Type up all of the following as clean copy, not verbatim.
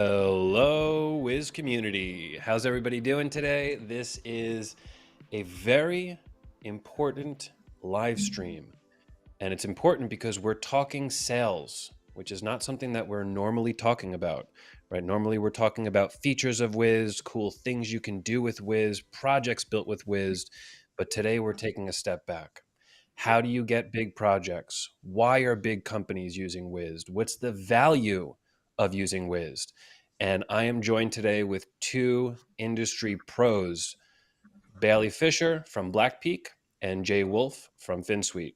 Hello, Wiz community. How's everybody doing today? This is a very important live stream. And it's important because we're talking sales, which is not something that we're normally talking about, right? Normally we're talking about features of Wiz, cool things you can do with Wiz, projects built with Wiz. But today we're taking a step back. How do you get big projects? Why are big companies using Wiz? What's the value of using Wiz? And I am joined today with two industry pros, Bailey Fisher from Blackpeak and Jay Wolff from FinSuite.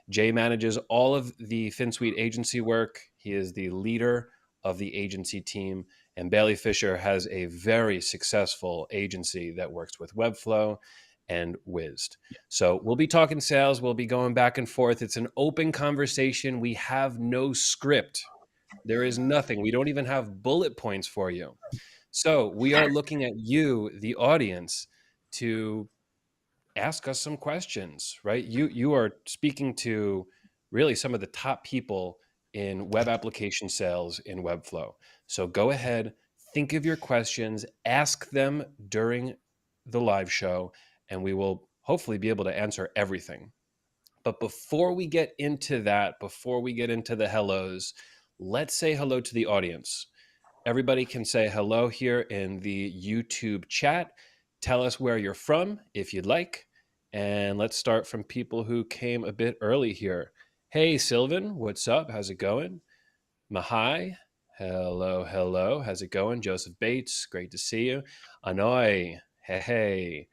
Jay manages all of the FinSuite agency work. He is the leader of the agency team. And Bailey Fisher has a very successful agency that works with Webflow and Wized. So we'll be talking sales. We'll be going back and forth. It's an open conversation. We have no script. There is nothing. We don't even have bullet points for you. So we are looking at you, the audience, to ask us some questions, right? You are speaking to really some of the top people in web application sales in Webflow. So go ahead, think of your questions, ask them during the live show, and we will hopefully be able to answer everything. But before we get into that, before we get into the hellos, let's say hello to the audience. Everybody can say hello here in the YouTube chat. Tell us where you're from if you'd like. And let's start from people who came a bit early here. Hey, Sylvan, what's up? How's it going? Mahai, hello, hello. How's it going? Joseph Bates, great to see you. Anoy, hey, hey.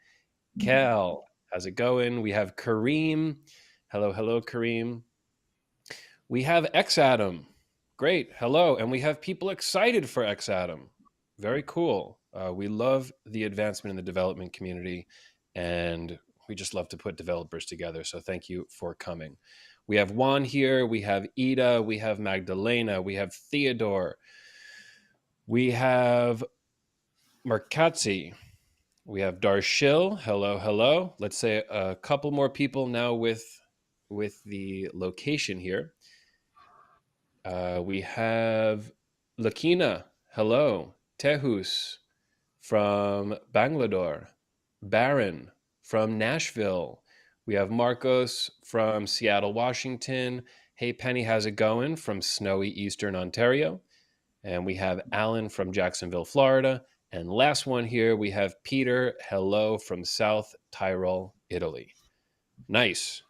Cal, how's it going? We have Kareem. Hello, hello, Kareem. We have X Adam. Great. Hello. And we have people excited for X Adam. Very cool. We love the advancement in the development community, and we just love to put developers together. So thank you for coming. We have Juan here. We have Ida. We have Magdalena. We have Theodore. We have Markatsi. We have Darshil. Hello, hello. Let's say a couple more people now with the location here. We have Lakina. Hello. Tehus from Bangalore. Baron from Nashville. We have Marcos from Seattle, Washington. Hey, Penny, how's it going? From snowy Eastern Ontario. And we have Alan from Jacksonville, Florida. And last one here, we have Peter. Hello from South Tyrol, Italy. Nice.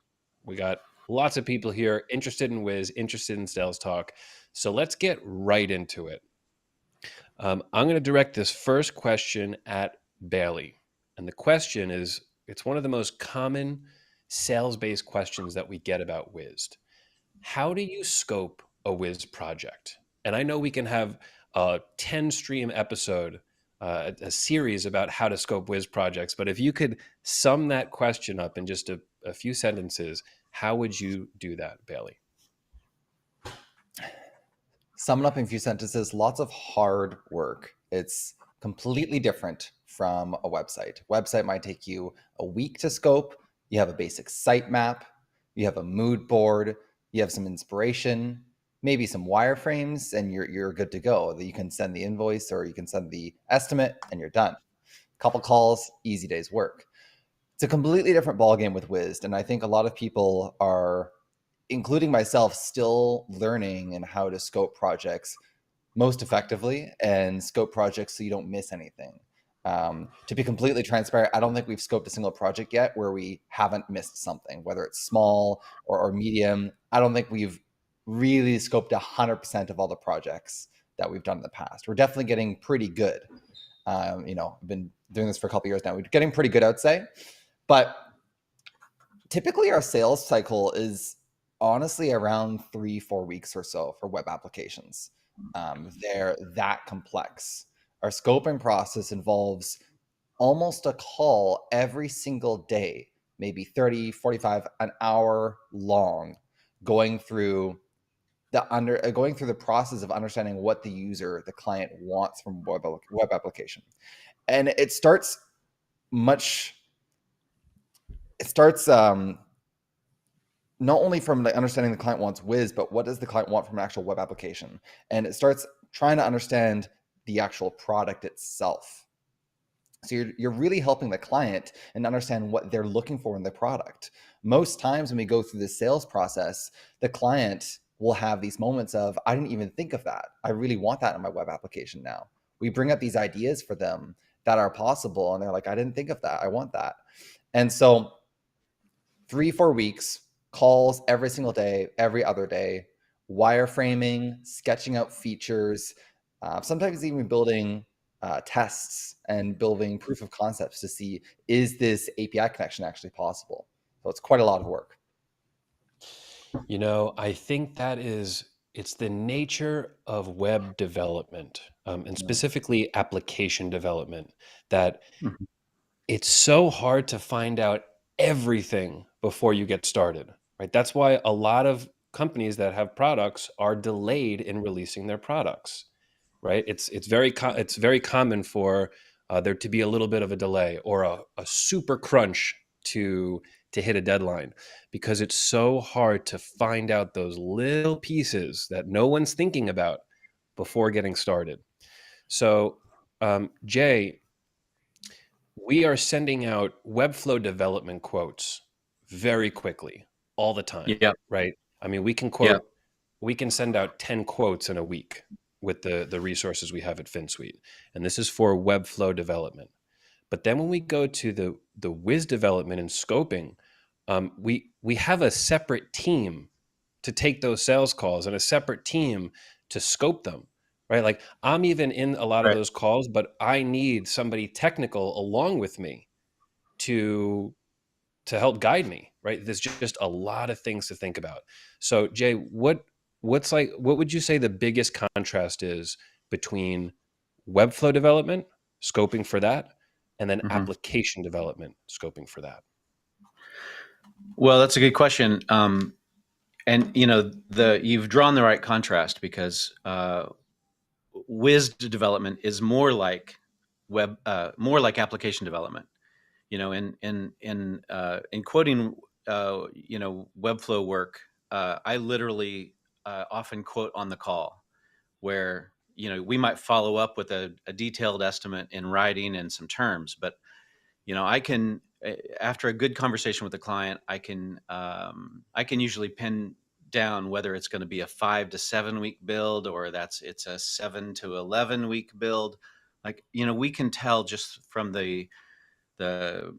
We got lots of people here interested in Wiz, interested in sales talk. So let's get right into it. I'm going to direct this first question at Bailey. And the question is, it's one of the most common sales-based questions that we get about Wiz. How do you scope a Wiz project? And I know we can have a 10-stream episode, a series about how to scope Wiz projects, but if you could sum that question up in just a few sentences, how would you do that, Bailey? Sum it up in a few sentences, lots of hard work. It's completely different from a website. Website might take you a week to scope. You have a basic site map. You have a mood board. You have some inspiration, maybe some wireframes, and you're good to go. You can send the invoice or you can send the estimate and you're done. Couple calls, easy day's work. It's a completely different ballgame with Wized, and I think a lot of people are, including myself, still learning in how to scope projects most effectively and scope projects so you don't miss anything. To be completely transparent, I don't think we've scoped a single project yet where we haven't missed something, whether it's small or medium. I don't think we've really scoped 100% of all the projects that we've done in the past. We're definitely getting pretty good. I've been doing this for a couple of years now. We're getting pretty good, I'd say. But typically our sales cycle is honestly around 3-4 weeks or so for web applications. They're that complex. Our scoping process involves almost a call every single day, maybe 30, 45, an hour long, going through the process of understanding what the user, the client wants from web application. And it starts not only from understanding the client wants Wiz, but what does the client want from an actual web application? And it starts trying to understand the actual product itself. So you're really helping the client and understand what they're looking for in the product. Most times when we go through the sales process, the client will have these moments of, I didn't even think of that. I really want that in my web application now. We bring up these ideas for them that are possible, and they're like, I didn't think of that. I want that. And so 3-4 weeks, calls every single day, every other day, wireframing, sketching out features, sometimes even building tests and building proof of concepts to see, is this API connection actually possible? So it's quite a lot of work. I think it's the nature of web development, and Yeah. specifically application development, that Mhm. it's so hard to find out everything before you get started, right? That's why a lot of companies that have products are delayed in releasing their products, right? It's very common for there to be a little bit of a delay or a super crunch to hit a deadline, because it's so hard to find out those little pieces that no one's thinking about before getting started. So, Jay, we are sending out Webflow development quotes very quickly all the time, Yeah, right? I mean, yeah, we can send out 10 quotes in a week with the resources we have at FinSuite. And this is for Webflow development. But then when we go to the Wiz development and scoping, we have a separate team to take those sales calls and a separate team to scope them, right? Like, I'm even in a lot of right. those calls, but I need somebody technical along with me to help guide me, right? There's just a lot of things to think about. So, Jay, what would you say the biggest contrast is between Webflow development, scoping for that, and then hmm application development, scoping for that? Well, that's a good question. And you've drawn the right contrast, because Wized development is more like application development. In quoting, Webflow work, I literally often quote on the call, where we might follow up with a detailed estimate in writing and some terms, but I can, after a good conversation with the client, I can usually pin down whether it's going to be a 5 to 7 week build, or it's a 7 to 11 week build. Like, we can tell just from the the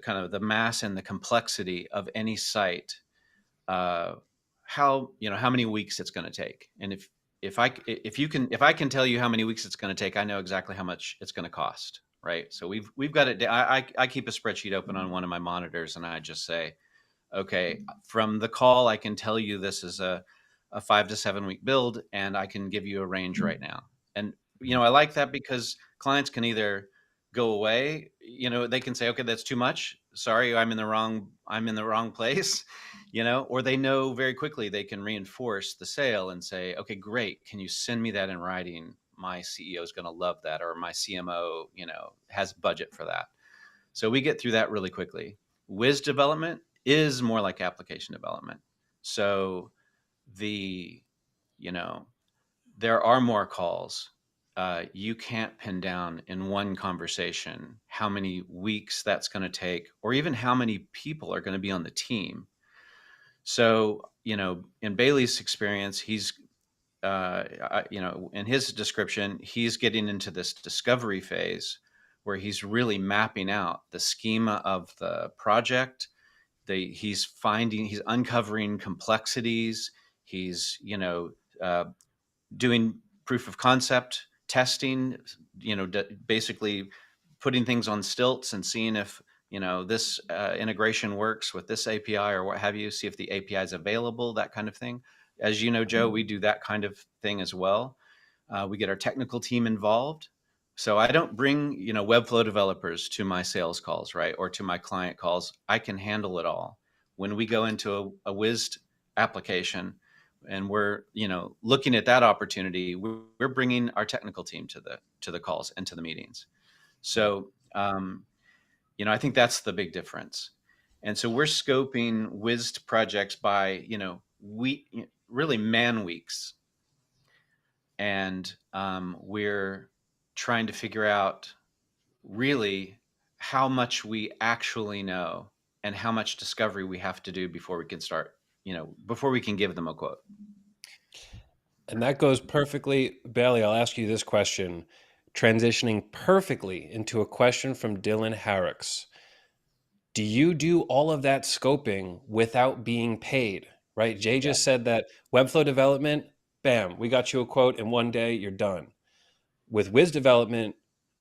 kind of the mass and the complexity of any site, uh, how many weeks it's going to take. And if I can tell you how many weeks it's going to take, I know exactly how much it's going to cost, right? So we've got it. I keep a spreadsheet open on one of my monitors, and I just say, okay, from the call, I can tell you this is a 5 to 7 week build, and I can give you a range right now. And I like that, because clients can either go away, they can say, okay, that's too much. Sorry, I'm in the wrong place, or they know very quickly they can reinforce the sale and say, okay, great. Can you send me that in writing? My CEO is going to love that, or my CMO, has budget for that. So we get through that really quickly. Wiz development is more like application development. So the, you know, there are more calls. You can't pin down in one conversation how many weeks that's going to take, or even how many people are going to be on the team. So, in Bailey's experience, in his description, he's getting into this discovery phase where he's really mapping out the schema of the project. He's uncovering complexities. He's, doing proof of concept testing, basically putting things on stilts and seeing if, this integration works with this API or what have you, see if the API is available, that kind of thing. As you know, Joe, we do that kind of thing as well. We get our technical team involved. So I don't bring, Webflow developers to my sales calls, right? Or to my client calls. I can handle it all. When we go into a Wized application, and we're looking at that opportunity, we're bringing our technical team to the calls and to the meetings. So I think that's the big difference. And so we're scoping Wized projects by we really man weeks. and we're trying to figure out really how much we actually know and how much discovery we have to do before we can start, before we can give them a quote. And that goes perfectly, Bailey, I'll ask you this question, transitioning perfectly into a question from Dylan Harricks. Do you do all of that scoping without being paid? Right? Jay Yeah. just said that Webflow development, bam, we got you a quote in one day, you're done. With Wiz development,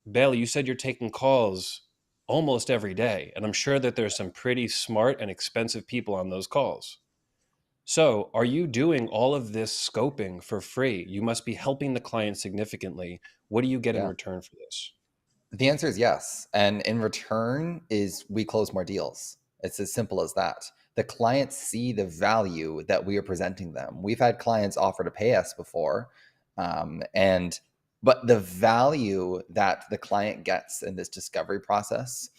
Bailey, you said you're taking calls almost every day. And I'm sure that there's some pretty smart and expensive people on those calls. So, are you doing all of this scoping for free? You must be helping the client significantly. What do you get in Yeah. return for this? The answer is yes. And in return is we close more deals. It's as simple as that. The clients see the value that we are presenting them. We've had clients offer to pay us before, and but the value that the client gets in this discovery process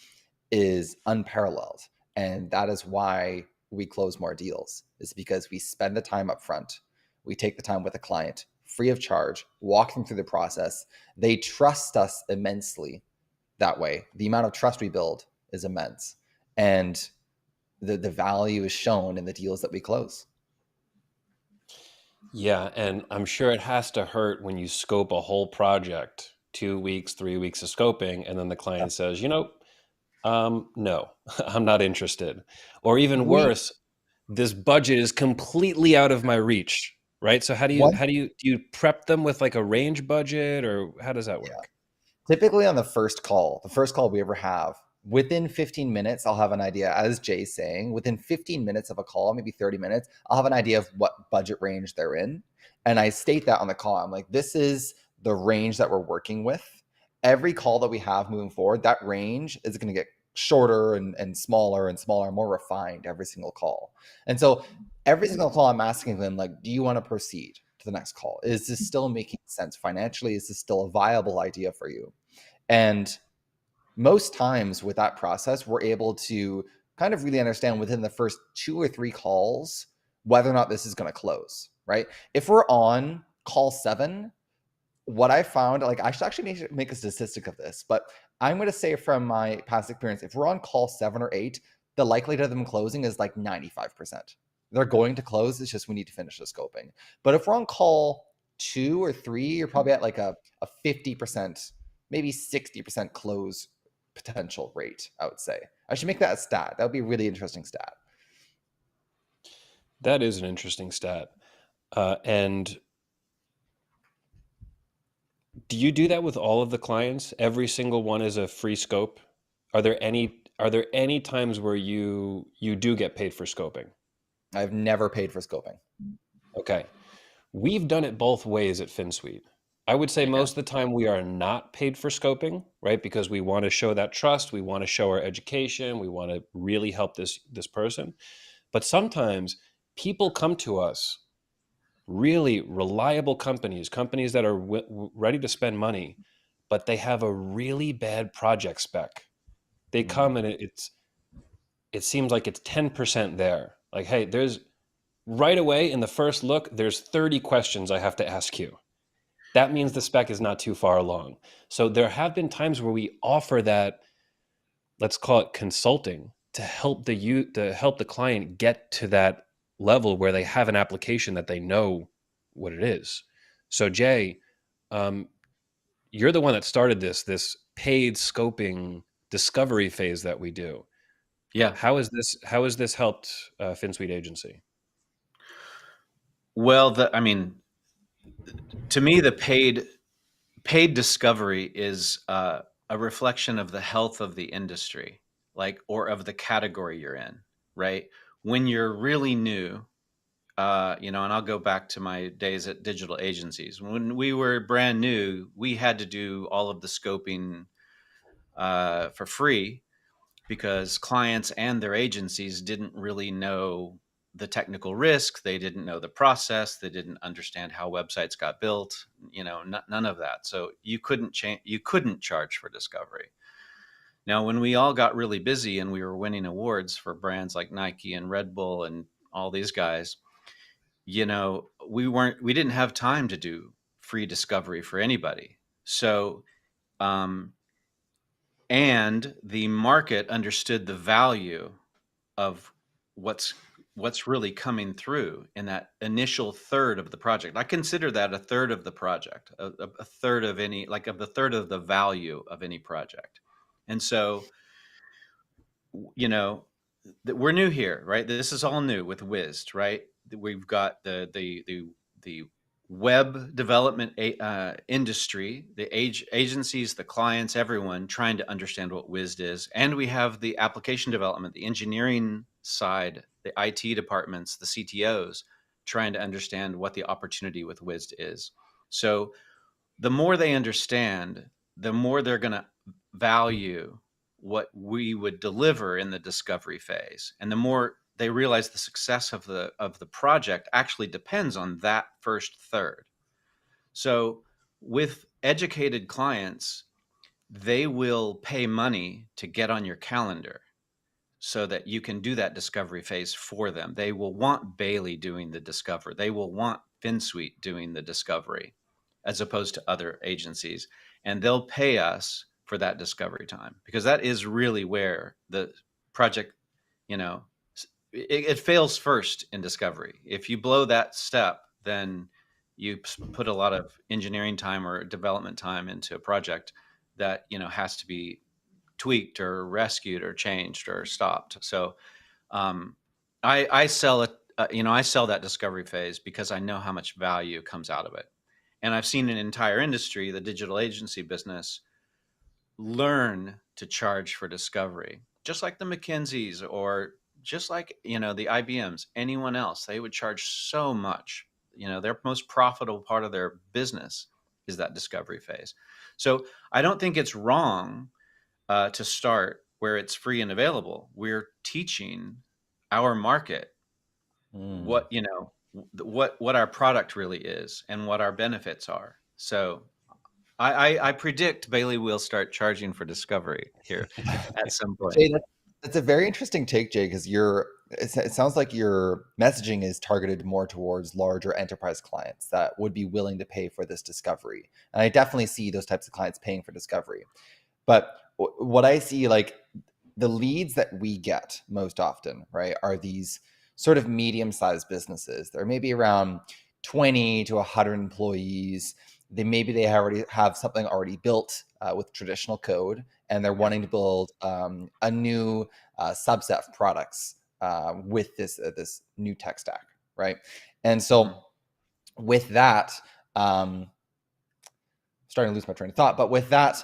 is unparalleled, and that is why we close more deals. Is because we spend the time up front, we take the time with the client free of charge, walk them through the process. They trust us immensely that way. The amount of trust we build is immense. And the value is shown in the deals that we close. Yeah, and I'm sure it has to hurt when you scope a whole project, 2 weeks, 3 weeks of scoping, and then the Yeah. client says, no, I'm not interested. Or even We worse, this budget is completely out of my reach, right? So one do you prep them with like a range budget, or how does that yeah. work? Typically on the first call we ever have, within 15 minutes, I'll have an idea, as Jay's saying, within 15 minutes of a call, maybe 30 minutes, I'll have an idea of what budget range they're in. And I state that on the call. I'm like, this is the range that we're working with. Every call that we have moving forward, that range is going to get shorter and smaller and smaller, more refined every single call. And so every single call I'm asking them, like, do you want to proceed to the next call? Is this still making sense financially? Is this still a viable idea for you? And most times with that process, we're able to kind of really understand within the first 2 or 3 calls whether or not this is going to close, right? If we're on call 7, what I found, like I should actually make a statistic of this, but I'm going to say from my past experience, if we're on call 7 or 8, the likelihood of them closing is like 95%. They're going to close. It's just we need to finish the scoping. But if we're on call 2 or 3, you're probably at like a 50%, maybe 60% close potential rate, I would say. I should make that a stat. That would be a really interesting stat. That is an interesting stat. And do you do that with all of the clients? Every single one is a free scope? Are there any times where you do get paid for scoping? I've never paid for scoping. Okay. We've done it both ways at FinSuite. I would say Okay. most of the time we are not paid for scoping, right? Because we want to show that trust, we want to show our education, we want to really help this person. But sometimes people come to us, really reliable companies that are ready to spend money, but they have a really bad project spec. They Mhm. come and it seems like it's 10% there. Like, hey, there's right away in the first look, there's 30 questions I have to ask you. That means the spec is not too far along. So there have been times where we offer that, let's call it consulting, to help the client get to that level where they have an application that they know what it is. So Jay, um, you're the one that started this paid scoping discovery phase that we do. Yeah. How has this helped FinSuite Agency? Well, I mean, to me, the paid discovery is a reflection of the health of the industry, like, or of the category you're in, right? When you're really new, and I'll go back to my days at digital agencies. When we were brand new, we had to do all of the scoping for free because clients and their agencies didn't really know the technical risk. They didn't know the process. They didn't understand how websites got built. None of that. So you couldn't change. You couldn't charge for discovery. Now, when we all got really busy and we were winning awards for brands like Nike and Red Bull and all these guys, we didn't have time to do free discovery for anybody. So, and the market understood the value of what's really coming through in that initial third of the project. I consider that a third of the project, a third of any, like of the third of the value of any project. And so, you know, we're new here, right? This is all new with Wized, right? We've got the web development industry, the agencies, the clients, everyone trying to understand what Wized is, and we have the application development, the engineering side, the IT departments, the CTOs trying to understand what the opportunity with Wized is. So the more they understand, the more they're going to value what we would deliver in the discovery phase, and the more they realize the success of the project actually depends on that first third. So with educated clients, they will pay money to get on your calendar so that you can do that discovery phase for them. They will want Bailey doing the discovery. They will want FinSuite doing the discovery as opposed to other agencies. And they'll pay us for that discovery time, because that is really where the project, you know, it fails first in discovery. If you blow that step, then you put a lot of engineering time or development time into a project that, you know, has to be tweaked or rescued or changed or stopped. So I sell it, I sell that discovery phase because I know how much value comes out of it. And I've seen an entire industry, the digital agency business, learn to charge for discovery, just like the McKinseys or just like, the IBMs, anyone else. They would charge so much. Their most profitable part of their business is that discovery phase. So I don't think it's wrong to start where it's free and available. We're teaching our market what what our product really is and what our benefits are. So I predict Bailey will start charging for discovery here at some point. Jay, that's a very interesting take, Jay, because it sounds like your messaging is targeted more towards larger enterprise clients that would be willing to pay for this discovery. And I definitely see those types of clients paying for discovery. But what I see, like the leads that we get most often, right, are these sort of medium-sized businesses. They're maybe around 20 to 100 employees. They already have something already built with traditional code, and they're wanting to build a new subset of products with this new tech stack, right? And so with that, starting to lose my train of thought, but with that,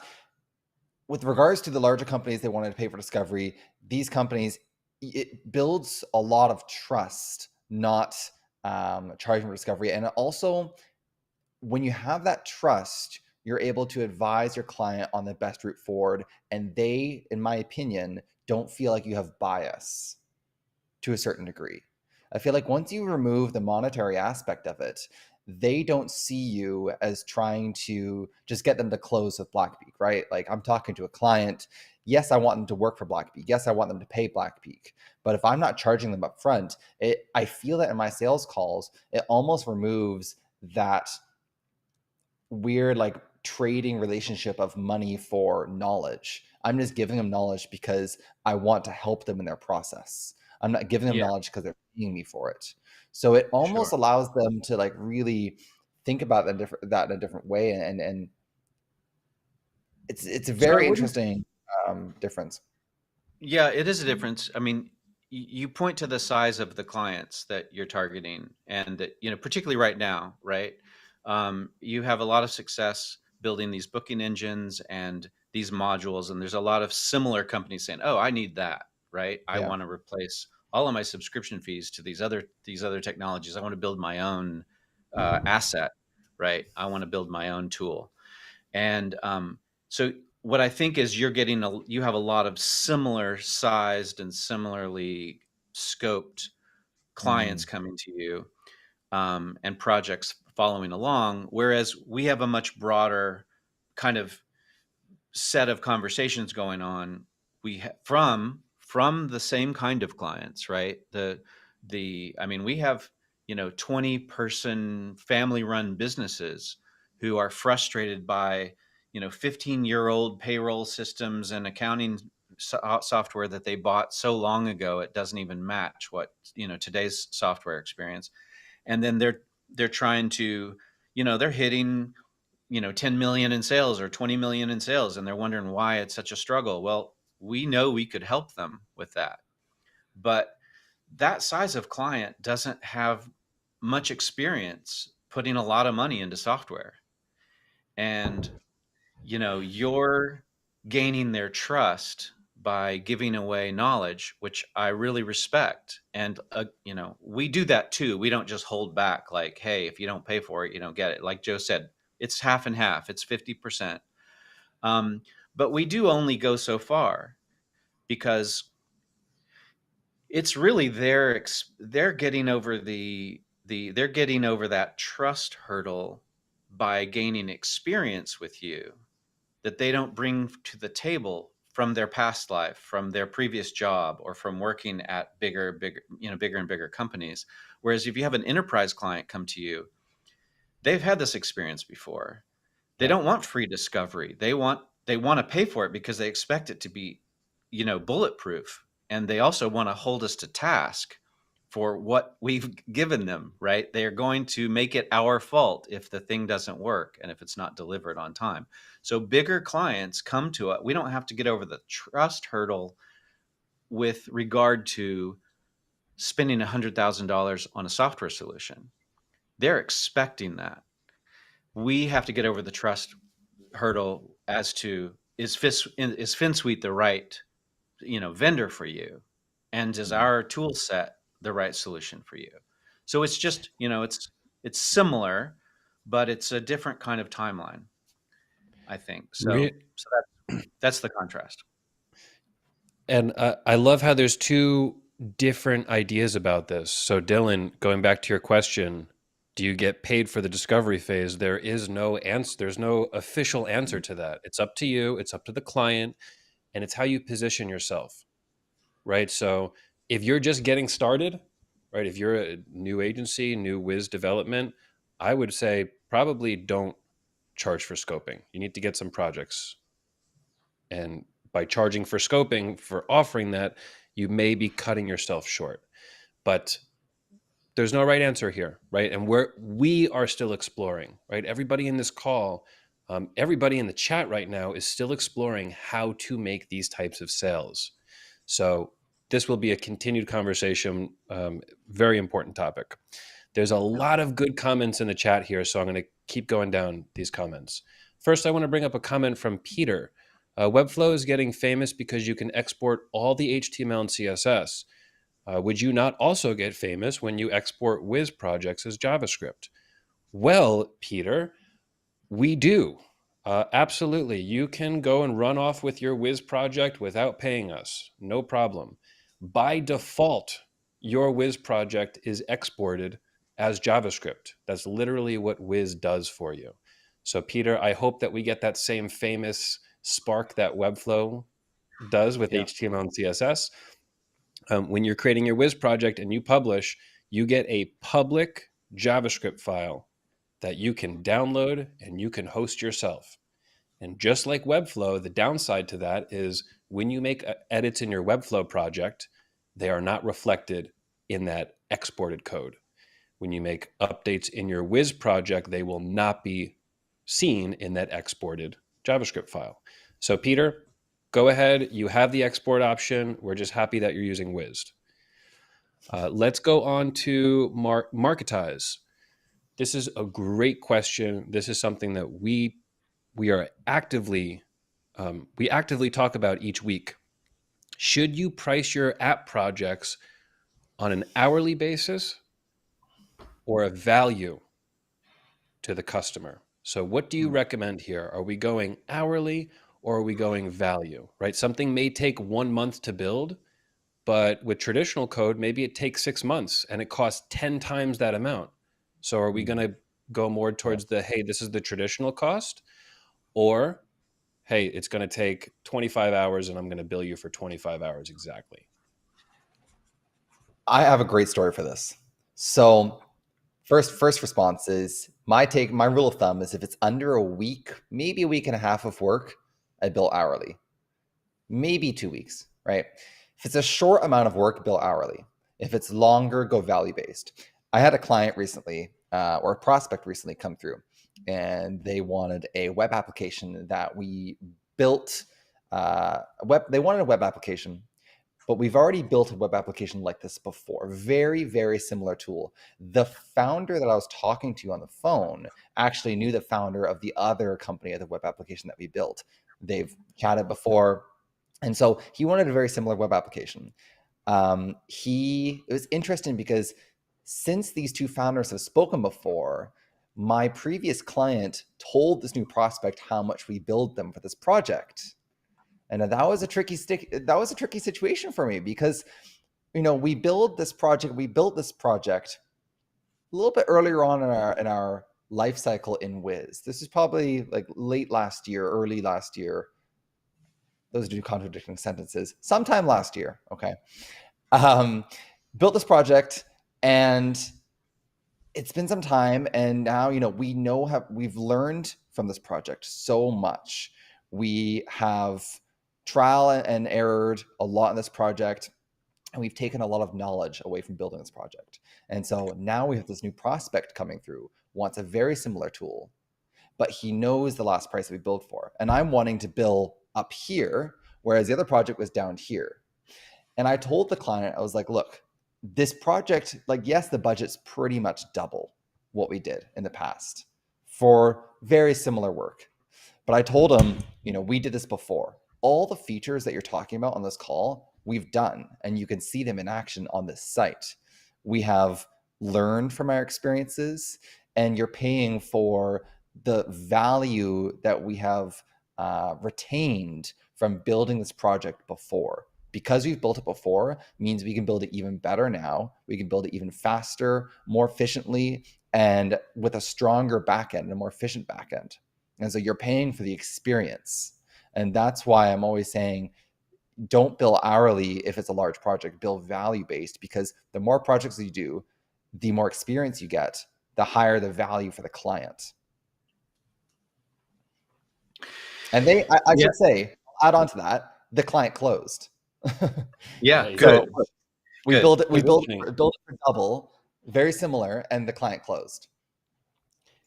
with regards to the larger companies, they wanted to pay for discovery. These companies, it builds a lot of trust, not charging for discovery. And also, when you have that trust, you're able to advise your client on the best route forward. And they, in my opinion, don't feel like you have bias to a certain degree. I feel like once you remove the monetary aspect of it, they don't see you as trying to just get them to close with Blackpeak, right? Like I'm talking to a client. Yes, I want them to work for Blackpeak. Yes, I want them to pay Blackpeak. But if I'm not charging them up front, I feel that in my sales calls, it almost removes that weird like trading relationship of money for knowledge. I'm just giving them knowledge because I want to help them in their process. I'm not giving them knowledge because they're paying me for it. So it almost allows them to like really think about that in a different way, and it's a very interesting difference. Yeah, it is a difference. I mean, you point to the size of the clients that you're targeting, and that, particularly right now, right? You have a lot of success building these booking engines and these modules, and there's a lot of similar companies saying, "Oh, I need that," right? I want to replace all of my subscription fees to these other technologies. I want to build my own asset, right? I want to build my own tool, and so what I think is you have a lot of similar sized and similarly scoped clients coming to you, and projects following along, whereas we have a much broader kind of set of conversations going on. From the same kind of clients, right? I mean, we have 20-person family run businesses who are frustrated by 15-year-old payroll systems and accounting software that they bought so long ago it doesn't even match what today's software experience. And then they're trying to, they're hitting 10 million in sales or 20 million in sales, and they're wondering why it's such a struggle. Well, we know we could help them with that, but that size of client doesn't have much experience putting a lot of money into software. And you're gaining their trust by giving away knowledge, which I really respect. And we do that too. We don't just hold back like, hey, if you don't pay for it, you don't get it. Like Joe said, it's half and half, it's 50%. But we do only go so far, because it's really they're getting over they're getting over that trust hurdle by gaining experience with you that they don't bring to the table from their past life, from their previous job, or from working at bigger and bigger companies. Whereas if you have an enterprise client come to you, they've had this experience before. They don't want free discovery. They want to pay for it because they expect it to be, bulletproof. And they also want to hold us to task for what we've given them, right? They are going to make it our fault if the thing doesn't work and if it's not delivered on time. So bigger clients come to us. We don't have to get over the trust hurdle with regard to spending $100,000 on a software solution. They're expecting that. We have to get over the trust hurdle as to, is FinSuite the right vendor for you, and is our tool set the right solution for you? So it's just it's similar, but it's a different kind of timeline, I think. So that's the contrast. And I love how there's two different ideas about this. So Dylan, going back to your question, do you get paid for the discovery phase? There is no answer. There's no official answer to that. It's up to you. It's up to the client, and it's how you position yourself, right? So if you're just getting started, right? If you're a new agency, new Wized development, I would say probably don't charge for scoping. You need to get some projects, and by charging for scoping, for offering that, you may be cutting yourself short. But there's no right answer here, right? And we are still exploring, right? Everybody in this call, everybody in the chat right now is still exploring how to make these types of sales. So this will be a continued conversation, very important topic. There's a lot of good comments in the chat here, so I'm going to keep going down these comments. First, I want to bring up a comment from Peter. Webflow is getting famous because you can export all the HTML and CSS. Would you not also get famous when you export Wiz projects as JavaScript? Well, Peter, we do. Absolutely. You can go and run off with your Wiz project without paying us. No problem. By default, your Wiz project is exported as JavaScript. That's literally what Wiz does for you. So, Peter, I hope that we get that same famous spark that Webflow does with HTML and CSS. When you're creating your Wiz project and you publish, you get a public JavaScript file that you can download and you can host yourself. And just like Webflow, the downside to that is when you make edits in your Webflow project, they are not reflected in that exported code. When you make updates in your Wiz project, they will not be seen in that exported JavaScript file. So Peter, go ahead. You have the export option. We're just happy that you're using Wized. Let's go on to Marketize. This is a great question. This is something that we are actively talk about each week. Should you price your app projects on an hourly basis or a value to the customer? So what do you recommend here? Are we going hourly or are we going value, right? Something may take 1 month to build, but with traditional code, maybe it takes 6 months and it costs 10 times that amount. So are we going to go more towards the, hey, this is the traditional cost, or, hey, it's going to take 25 hours and I'm going to bill you for 25 hours exactly? I have a great story for this. So First response is my rule of thumb is if it's under a week, maybe a week and a half of work, I bill hourly. Maybe 2 weeks, right? If it's a short amount of work, bill hourly. If it's longer, go value-based. I had a client recently, or a prospect recently come through, and they wanted a web application that we built. They wanted a web application, but we've already built a web application like this before. Very, very similar tool. The founder that I was talking to on the phone actually knew the founder of the other company of the web application that we built. They've chatted before. And so he wanted a very similar web application. It was interesting because since these two founders have spoken before, my previous client told this new prospect how much we billed them for this project. And that was a tricky situation for me because, we built this project a little bit earlier on in our life cycle in Wiz. This is probably like late last year, early last year. Those are two contradicting sentences. Sometime last year, okay. Built this project, and it's been some time, and now we've learned from this project so much. We have trial and errored a lot in this project, and we've taken a lot of knowledge away from building this project. And so now we have this new prospect coming through, wants a very similar tool, but he knows the last price that we built for. And I'm wanting to bill up here, whereas the other project was down here. And I told the client, I was like, look, this project, yes, the budget's pretty much double what we did in the past for very similar work. But I told him, we did this before. All the features that you're talking about on this call, we've done, and you can see them in action on this site. We have learned from our experiences, and you're paying for the value that we have retained from building this project before. Because we've built it before means we can build it even better now. We can build it even faster, more efficiently, and with a stronger backend, a more efficient backend. And so you're paying for the experience. And that's why I'm always saying, don't bill hourly if it's a large project, bill value-based, because the more projects you do, the more experience you get, the higher the value for the client. And I should say, add on to that, the client closed. Yeah, Nice. good. So we built it for double, very similar, and the client closed.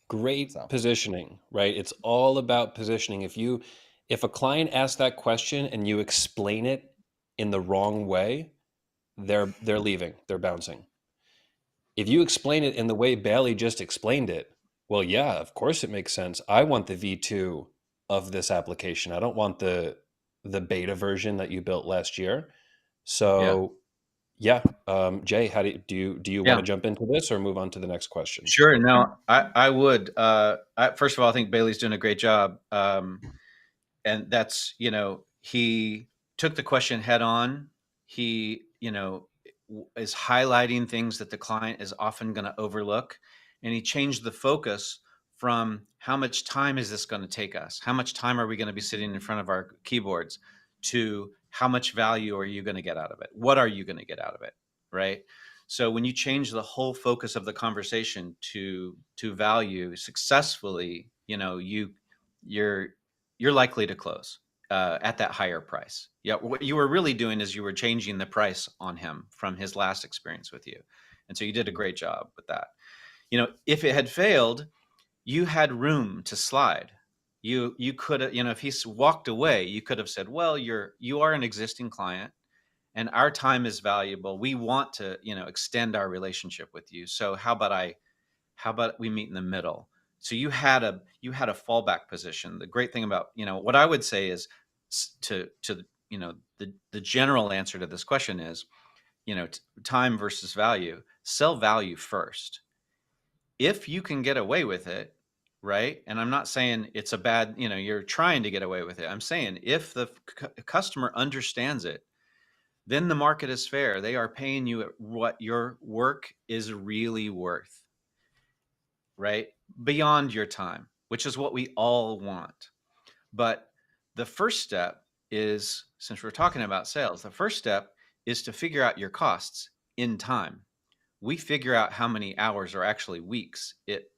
Great positioning, right? It's all about positioning. If a client asks that question and you explain it in the wrong way, they're leaving, they're bouncing. If you explain it in the way Bailey just explained it, well, yeah, of course it makes sense. I want the V2 of this application. I don't want the beta version that you built last year. So yeah, Jay, how do you want to jump into this or move on to the next question? Sure. No, I would. First of all, I think Bailey's doing a great job. And that's, he took the question head on. He, is highlighting things that the client is often going to overlook. And he changed the focus from how much time is this going to take us? How much time are we going to be sitting in front of our keyboards, to how much value are you going to get out of it? What are you going to get out of it? Right. So when you change the whole focus of the conversation to value successfully, you're likely to close at that higher price. Yeah, what you were really doing is you were changing the price on him from his last experience with you, and so you did a great job with that. If it had failed, you had room to slide. You could have, if he walked away, you could have said, well, you are an existing client, and our time is valuable. We want to, extend our relationship with you. So how about we meet in the middle? So you had a fallback position. The great thing about, what I would say is the general answer to this question is, time versus value. Sell value first. If you can get away with it, right? And I'm not saying it's a bad, you're trying to get away with it. I'm saying if the customer understands it, then the market is fair. They are paying you at what your work is really worth, right? Beyond your time, which is what we all want. But the first step is, since we're talking about sales, the first step is to figure out your costs in time. we figure out how many hours or actually weeks it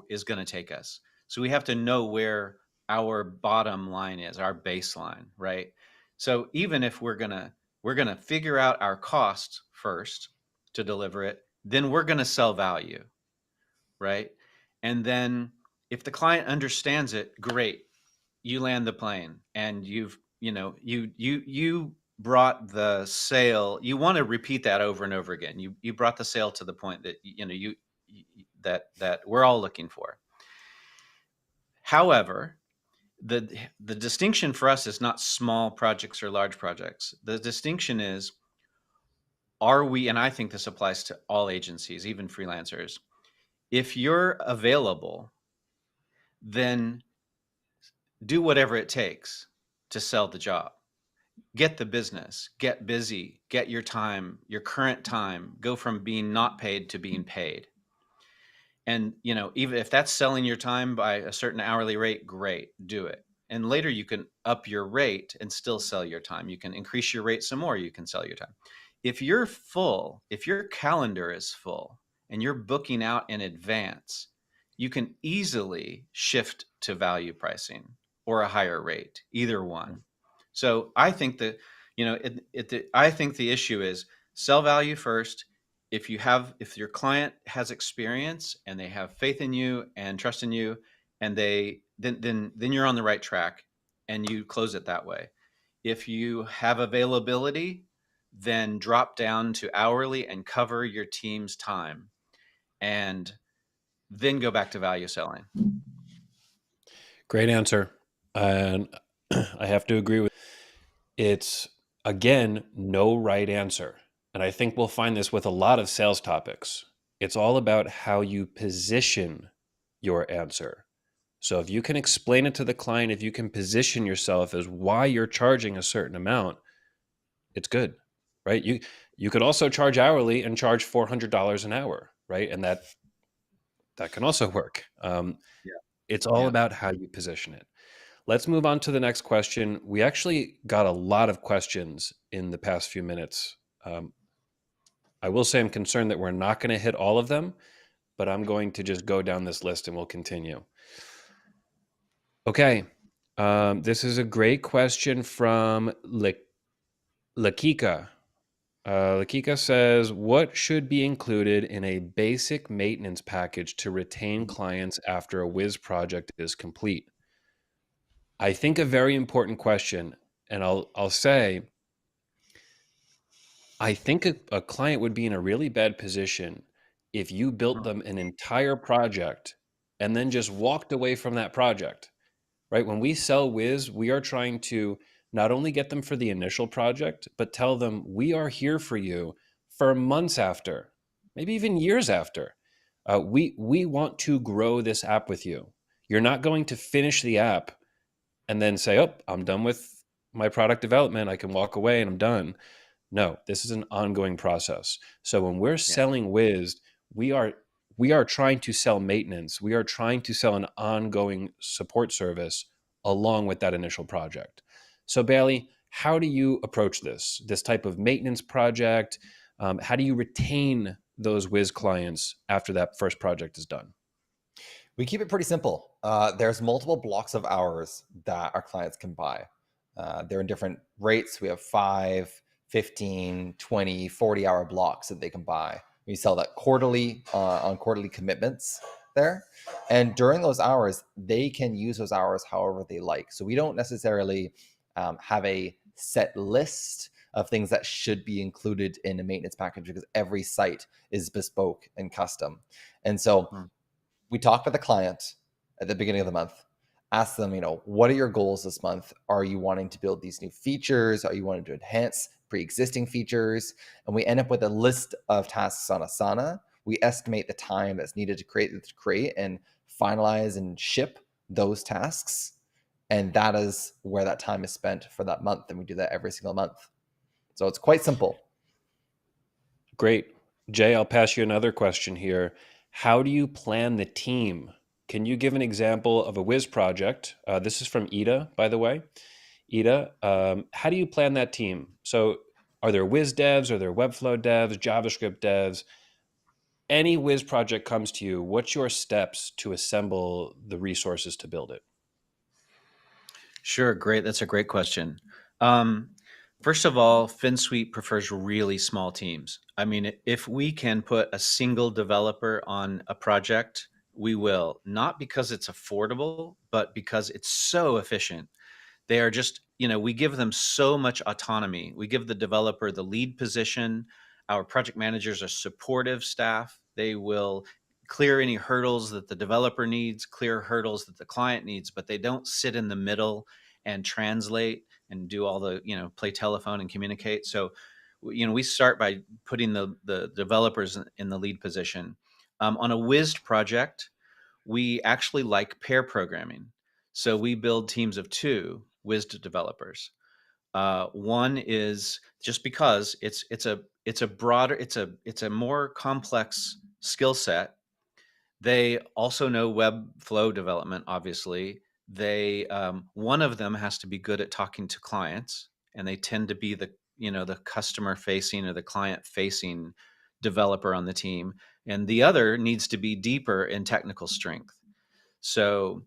is going to take us. So we have to know where our bottom line is, our baseline, right? So even if we're going to figure out our cost first to deliver it, then we're going to sell value, right? And then if the client understands it, great. You land the plane and you brought the sale. You want to repeat that over and over again. You brought the sale to the point that that we're all looking for. However, the distinction for us is not small projects or large projects. The distinction is, are we, and I think this applies to all agencies, even freelancers, if you're available, then do whatever it takes to sell the job. Get the business, get busy, get your time, your current time, go from being not paid to being paid. And, even if that's selling your time by a certain hourly rate, great, do it. And later you can up your rate and still sell your time. You can increase your rate some more, you can sell your time. If you're full, if your calendar is full and you're booking out in advance, you can easily shift to value pricing or a higher rate, either one. So I think that, I think the issue is sell value first. If your client has experience and they have faith in you and trust in you, and then you're on the right track and you close it that way. If you have availability, then drop down to hourly and cover your team's time, and then go back to value selling. Great answer. And I have to agree with it's, again, no right answer. And I think we'll find this with a lot of sales topics. It's all about how you position your answer. So if you can explain it to the client, if you can position yourself as why you're charging a certain amount, it's good, right? You could also charge hourly and charge $400 an hour, right? And that can also work. Yeah. It's all Yeah. about how you position it. Let's move on to the next question. We actually got a lot of questions in the past few minutes. I will say I'm concerned that we're not going to hit all of them, but I'm going to just go down this list and we'll continue. Okay. This is a great question from Lakika. Lakika says, what should be included in a basic maintenance package to retain clients after a Wiz project is complete? I think a very important question, and I'll say, I think a client would be in a really bad position if you built them an entire project and then just walked away from that project, right? When we sell Wiz, we are trying to not only get them for the initial project, but tell them we are here for you for months after, maybe even years after. We want to grow this app with you. You're not going to finish the app and then say, oh, I'm done with my product development. I can walk away and I'm done. No, this is an ongoing process. So when we're selling Wiz, we are trying to sell maintenance. We are trying to sell an ongoing support service along with that initial project. So Bailey, how do you approach this type of maintenance project? How do you retain those Wiz clients after that first project is done? We keep it pretty simple. There's multiple blocks of hours that our clients can buy. They're in different rates. We have 5, 15, 20, 40-hour blocks that they can buy. We sell that quarterly on quarterly commitments there. And during those hours, they can use those hours however they like. So we don't necessarily have a set list of things that should be included in a maintenance package because every site is bespoke and custom. And so we talk with the client at the beginning of the month, ask them, what are your goals this month? Are you wanting to build these new features? Are you wanting to enhance pre-existing features? And we end up with a list of tasks on Asana. We estimate the time that's needed to create and finalize and ship those tasks. And that is where that time is spent for that month. And we do that every single month. So it's quite simple. Great. Jay, I'll pass you another question here. How do you plan the team? Can you give an example of a Wiz project? This is from Ida, by the way. Ida, how do you plan that team? So are there Wiz devs? Are there Webflow devs, JavaScript devs? any Wiz project comes to you, what's your steps to assemble the resources to build it? Sure, great. That's a great question. Um, First of all, FinSuite prefers really small teams. I mean, if we can put a single developer on a project, we will. Not because it's affordable, but because it's so efficient. They are just, we give them so much autonomy. We give the developer the lead position. Our project managers are supportive staff. They will clear any hurdles that the developer needs, clear hurdles that the client needs, but they don't sit in the middle and translate and do all the, play telephone and communicate. So, we start by putting the developers in the lead position. On a Wized project, we actually like pair programming. So we build teams of two Wized developers. One is just because it's a more complex skill set. They also know Webflow development, obviously. They one of them has to be good at talking to clients, and they tend to be the customer facing or the client facing developer on the team, and the other needs to be deeper in technical strength. So,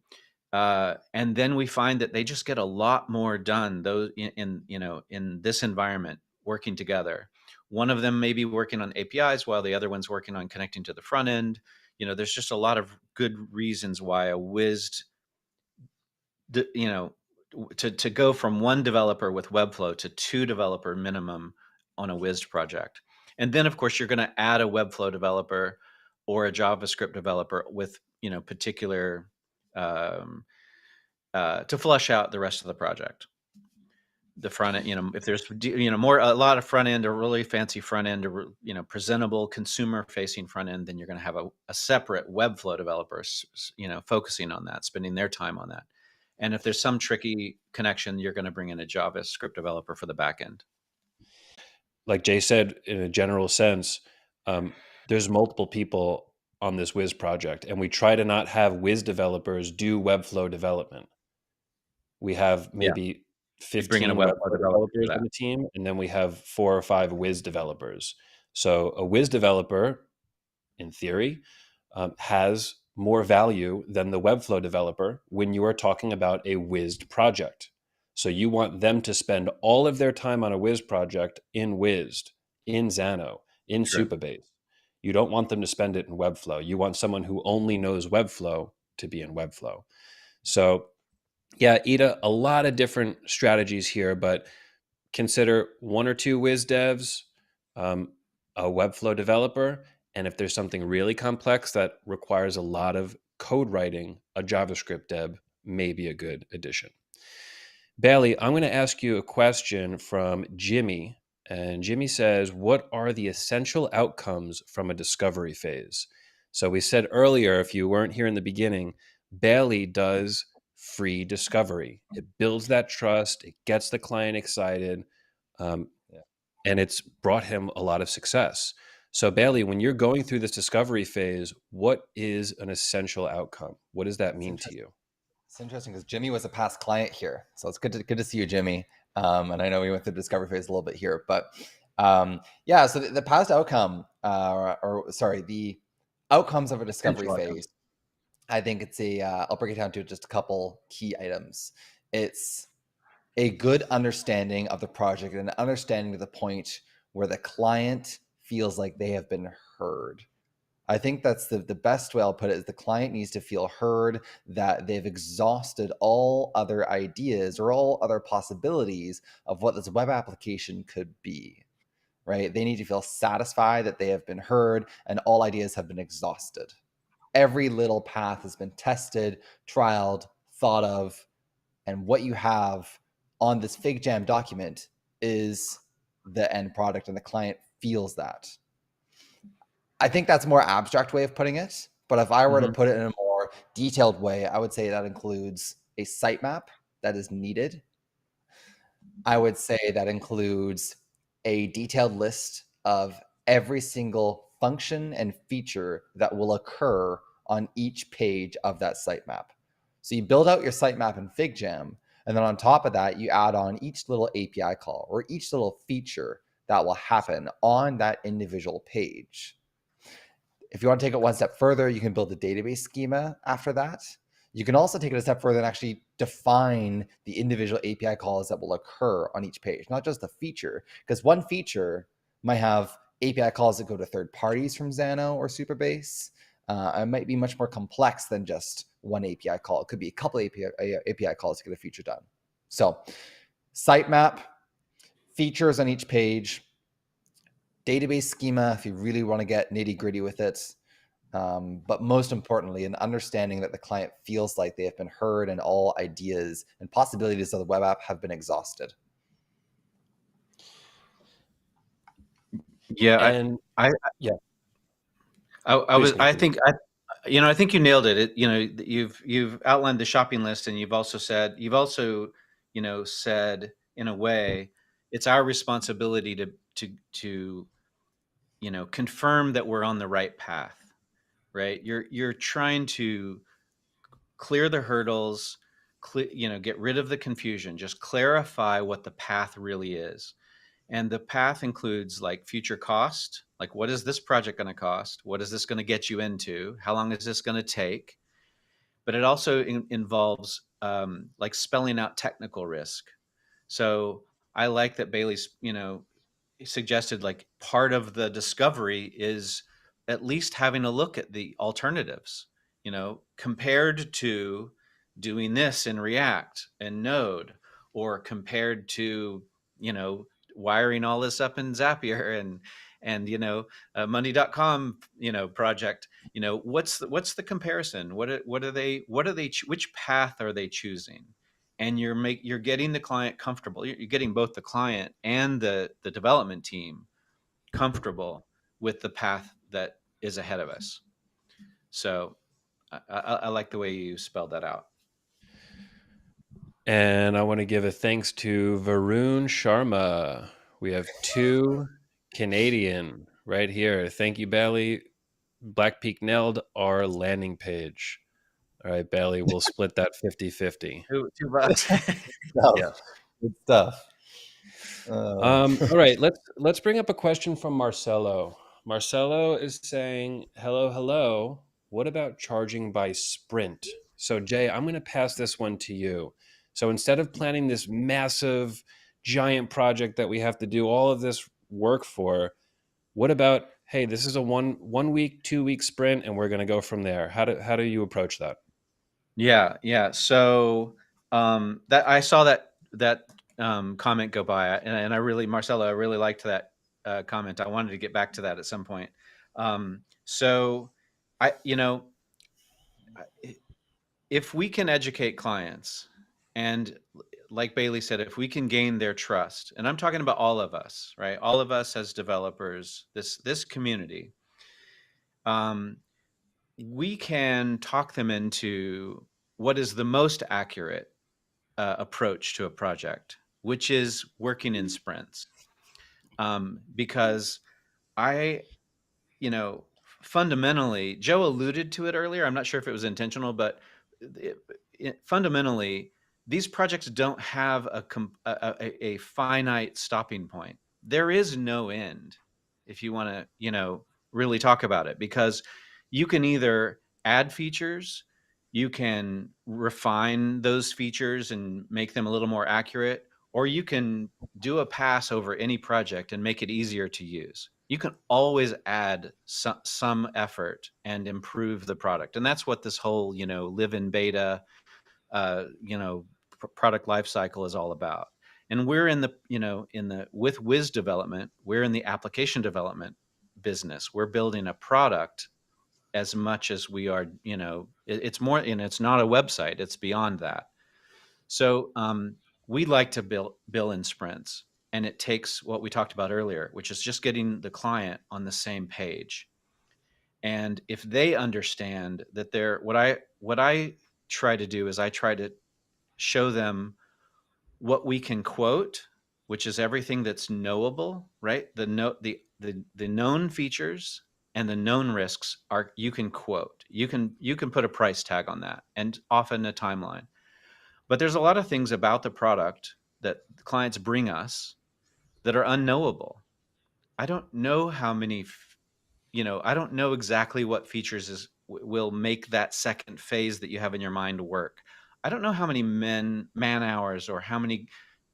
and then we find that they just get a lot more done those in this environment working together. One of them may be working on APIs while the other one's working on connecting to the front end. There's just a lot of good reasons why a Wized, to go from one developer with Webflow to two developer minimum on a Wized project. And then of course you're going to add a Webflow developer or a JavaScript developer with, particular, um, to flush out the rest of the project. The front end, if there's, a lot of front end or really fancy front end or, presentable consumer facing front end, then you're going to have a separate Webflow developer, focusing on that, spending their time on that. And if there's some tricky connection, you're going to bring in a JavaScript developer for the back end. Like Jay said, in a general sense, there's multiple people on this Wiz project, and we try to not have Wiz developers do Webflow development. We have Yeah. maybe You bring in a 15 Webflow Webflow developer for developers that. on the team, and then we have 4 or 5 Wiz developers. So a Wiz developer, in theory, has more value than the Webflow developer when you are talking about a Wized project. So you want them to spend all of their time on a Wiz project in Wized, in Xano, in Sure. Supabase. You don't want them to spend it in Webflow. You want someone who only knows Webflow to be in Webflow. So yeah, Ida, a lot of different strategies here, but consider 1 or 2 Wiz devs, a Webflow developer, and if there's something really complex that requires a lot of code writing, a JavaScript dev may be a good addition. Bailey, I'm going to ask you a question from Jimmy. And Jimmy says, what are the essential outcomes from a discovery phase? So we said earlier, if you weren't here in the beginning, Bailey does free discovery. It builds that trust, it gets the client excited, um, Yeah. and it's brought him a lot of success. So, Bailey, when you're going through this discovery phase, what is an essential outcome? What does that It's mean to interesting. you? It's interesting because Jimmy was a past client here, so it's good to see you, Jimmy. And I know we went through the discovery phase a little bit here, but yeah. So the past outcome, or sorry, the outcomes of a discovery Essential outcomes. phase. I think it's I'll break it down to just a couple key items. It's a good understanding of the project and understanding to the point where the client feels like they have been heard. I think that's the best way I'll put it is the client needs to feel heard, that they've exhausted all other ideas or all other possibilities of what this web application could be, right? They need to feel satisfied that they have been heard and all ideas have been exhausted. Every little path has been tested, trialed, thought of, and what you have on this FigJam document is the end product, and the client feels that. I think that's a more abstract way of putting it. But if I were to Mhm. put it in a more detailed way, I would say that includes a sitemap that is needed. I would say that includes a detailed list of every single function and feature that will occur on each page of that sitemap. So you build out your sitemap in FigJam, and then on top of that, you add on each little API call or each little feature that will happen on that individual page. If you want to take it one step further, you can build a database schema after that. You can also take it a step further and actually define the individual API calls that will occur on each page, not just the feature, because one feature might have API calls that go to third parties from Xano or Supabase. It might be much more complex than just one API call. It could be a couple API calls to get a feature done. So sitemap, features on each page, database schema if you really want to get nitty gritty with it. But most importantly, an understanding that the client feels like they have been heard and all ideas and possibilities of the web app have been exhausted. Yeah, And I yeah, I please was I continue. think I think you nailed it. You've outlined the shopping list, and you've also said said in a way it's our responsibility to confirm that we're on the right path, right? You're trying to clear the hurdles, get rid of the confusion, just clarify what the path really is. And the path includes like future cost, like what is this project going to cost? What is this going to get you into? How long is this going to take? But it also involves like spelling out technical risk. So I like that Bailey's, suggested like part of the discovery is at least having a look at the alternatives, compared to doing this in React and Node, or compared to, wiring all this up in Zapier and money.com, project. What's the comparison? Which path are they choosing? And you're getting the client comfortable. You're getting both the client and the development team comfortable with the path that is ahead of us. So I like the way you spelled that out. And I want to give a thanks to Varun Sharma. We have 2 Canadian right here. Thank you, Bailey. Black Peak nailed our landing page. All right, Bailey, we'll split that 50-50. $2. Yeah. Good stuff. All right, let's bring up a question from Marcelo. Marcelo is saying, "Hello, hello. What about charging by sprint?" So, Jay, I'm going to pass this one to you. So, instead of planning this massive, giant project that we have to do all of this work for, what about, hey, this is a one week, 2 week sprint, and we're going to go from there? How do you approach that? Yeah. So that I saw that comment go by, and I really, Marcelo, I really liked that comment. I wanted to get back to that at some point. So I, if we can educate clients, and like Bailey said, if we can gain their trust, and I'm talking about all of us, right? All of us as developers, this community, we can talk them into what is the most accurate approach to a project, which is working in sprints. Because I, fundamentally, Joe alluded to it earlier. I'm not sure if it was intentional, but fundamentally, these projects don't have a finite stopping point. There is no end, if you want to, really talk about it, because you can either add features, you can refine those features and make them a little more accurate, or you can do a pass over any project and make it easier to use. You can always add some effort and improve the product. And that's what this whole, live in beta, product lifecycle is all about. And we're in the with Wized development, we're in the application development business. We're building a product as much as we are, it's more, it's not a website, it's beyond that. So we like to bill in sprints, and it takes what we talked about earlier, which is just getting the client on the same page. And if they understand that what I try to do is I try to show them what we can quote, which is everything that's knowable, right? The known features and the known risks are, you can quote. You can put a price tag on that, and often a timeline. But there's a lot of things about the product that clients bring us that are unknowable. I don't know how many I don't know exactly what features will make that second phase that you have in your mind work. I don't know how many man hours or how many,